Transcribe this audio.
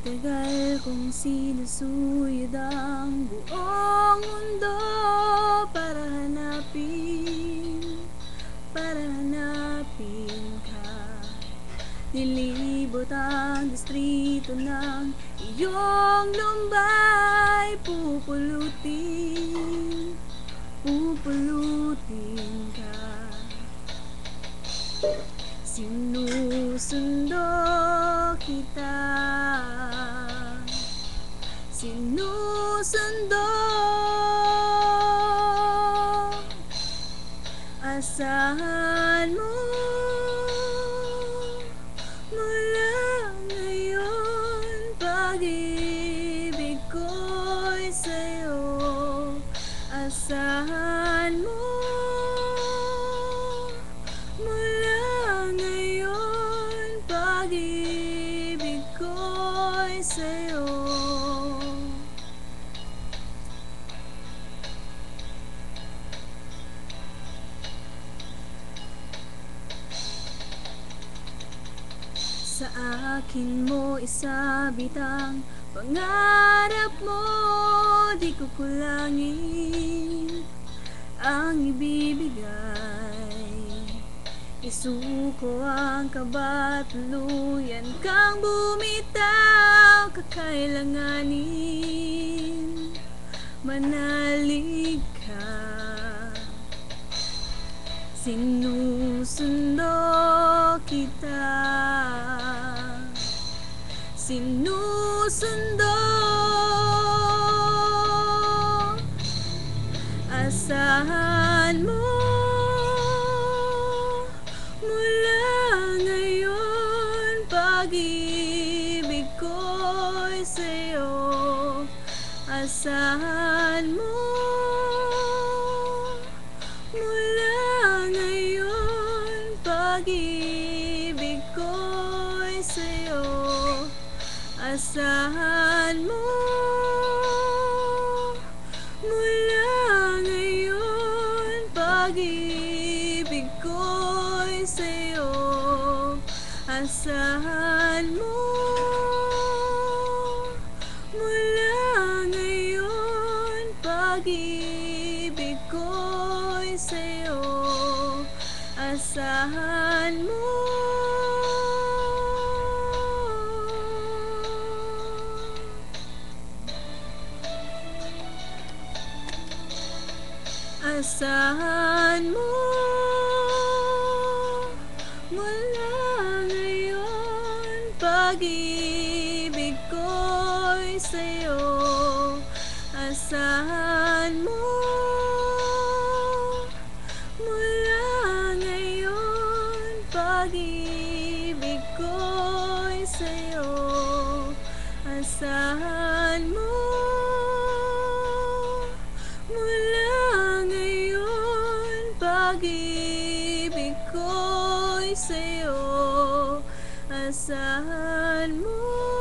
Matagal kong sinusuyod ang buong mundo para hanapin ka. Nilibot ang distrito ng iyong lumbay, pupulutin ka. Sinusundo kita, asahan mo mula ngayon, pag-ibig ko'y sa'yo. Asahan mo mula ngayon, pag-ibig ko'y sa'yo. Sa akin mo isabit ang pangarap mo, di ko kulangin ang ibibigay. Isuko ang kaba, tuluyan kang bumitaw, kakailanganin manalig ka. Sinusundo kita, asahan mo mula ngayon, pag-ibig ko'y sa'yo. Asahan mo mula ngayon, pag-ibig ko'y sa'yo. Asahan mo mula ngayon, pag-ibig ko'y sa'yo. Asahan mo mula ngayon, pag-ibig ko'y sa'yo. Asahan mo. Asahan mo mula ngayon, pag-ibig ko'y sa'yo. Asahan mo mula ngayon, pag-ibig ko'y sa'yo. Asahan mo pag-ibig ko'y sa'yo. Asahan mo.